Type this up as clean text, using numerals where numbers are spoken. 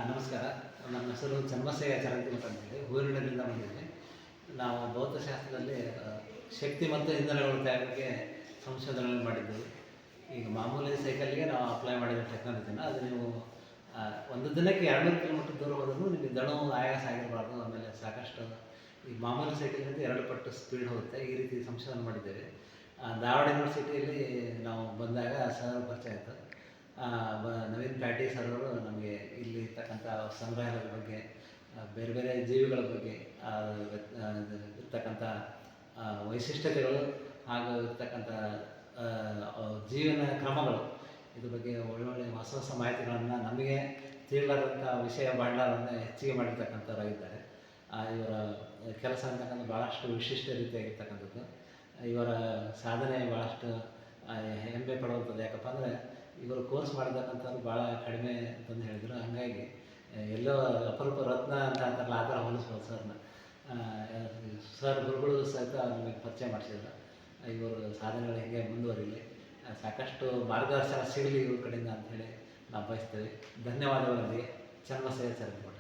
ನಮಸ್ಕಾರ. ನನ್ನ ಹೆಸರು ಚನ್ನಬಸಯ್ಯ ಚರಂತಿಮಠ ಅಂತೇಳಿ ಹೂವಿನಡದಿಂದ ಬಂದಿದ್ದೀನಿ. ನಾವು ಭೌತಶಾಸ್ತ್ರದಲ್ಲಿ ಶಕ್ತಿ ಮತ್ತು ಇಂಧನಗಳ ತಯಾರಿಕೆಗೆ ಸಂಶೋಧನೆ ಮಾಡಿದ್ದೆವು. ಈಗ ಮಾಮೂಲಿ ಸೈಕಲ್ಗೆ ನಾವು ಅಪ್ಲೈ ಮಾಡಿದ ಟೆಕ್ನಾಲಜಿನ ಅದು ನೀವು ಒಂದು ದಿನಕ್ಕೆ 200 ಕಿಲೋಮೀಟರ್ ದೂರ ಹೋದ್ರೂ ನಿಮಗೆ ದಣವು ಆಯಾಸ ಆಗಿರಬಾರ್ದು. ಆಮೇಲೆ ಸಾಕಷ್ಟು ಈ ಮಾಮೂಲಿ ಸೈಕಲ್ಗಿಂತ 2 ಪಟ್ಟು ಸ್ಪೀಡ್ ಹೋಗುತ್ತೆ. ಈ ರೀತಿ ಸಂಶೋಧನೆ ಮಾಡಿದ್ದೇವೆ. ಧಾರವಾಡ ಯೂನಿವರ್ಸಿಟಿಯಲ್ಲಿ ನಾವು ಬಂದಾಗ ಸರ್ ಪರಿಚಯ ಆಯಿತು. ನವೀನ್ ಪ್ಯಾಟಿ ಸರ್ ಅವರು ನಮಗೆ ಇಲ್ಲಿ ಇರ್ತಕ್ಕಂಥ ಸಂಗ್ರಹಾಲಯದ ಬಗ್ಗೆ, ಬೇರೆ ಬೇರೆ ಜೀವಿಗಳ ಬಗ್ಗೆ, ಇರ್ತಕ್ಕಂಥ ವೈಶಿಷ್ಟ್ಯತೆಗಳು ಹಾಗೂ ಇರ್ತಕ್ಕಂಥ ಜೀವನ ಕ್ರಮಗಳು, ಇದ್ರ ಬಗ್ಗೆ ಒಳ್ಳೊಳ್ಳೆ ಹೊಸ ಹೊಸ ಮಾಹಿತಿಗಳನ್ನು ನಮಗೆ ತಿಳಿಲಾರಂಥ ವಿಷಯ ಭಾಂಡಾರವನ್ನು ಹೆಚ್ಚಿಗೆ ಮಾಡಿರ್ತಕ್ಕಂಥವರಾಗಿದ್ದಾರೆ. ಇವರ ಕೆಲಸ ಅಂತಕ್ಕಂಥ ಭಾಳಷ್ಟು ವಿಶಿಷ್ಟ ರೀತಿಯಾಗಿರ್ತಕ್ಕಂಥದ್ದು. ಇವರ ಸಾಧನೆ ಭಾಳಷ್ಟು ಹೆಮ್ಮೆ ಪಡುವಂಥದ್ದು. ಯಾಕಪ್ಪ ಅಂದರೆ ಇವರು ಕೋರ್ಸ್ ಮಾಡಿರ್ತಕ್ಕಂಥವ್ರು ಭಾಳ ಕಡಿಮೆ ಅಂತಂದು ಹೇಳಿದರು. ಹಾಗಾಗಿ ಎಲ್ಲೋ ಅಪರೂಪ ರತ್ನ ಅಂತ ಅಂತಾರಲ್ಲ, ಆ ಥರ ಹೋಲಿಸ್ಬೋದು ಸರ್ನ. ಸರ್ ಗುರುಗಳು ಸಹಿತ ನಮಗೆ ಪರಿಚಯ ಮಾಡಿಸಿದ್ರು. ಇವರು ಸಾಧನೆಗಳು ಹೇಗೆ ಮುಂದುವರಿಲಿ, ಸಾಕಷ್ಟು ಮಾರ್ಗದರ್ಶನ ಸಿಗಲಿ ಇವ್ರ ಕಡೆಯಿಂದ ಅಂಥೇಳಿ ನಾವು ಬಯಸ್ತೇವೆ. ಧನ್ಯವಾದಗಳೊಂದಿಗೆ ಚನ್ನಬಸಯ್ಯ ಚರಂತಿಮಠ.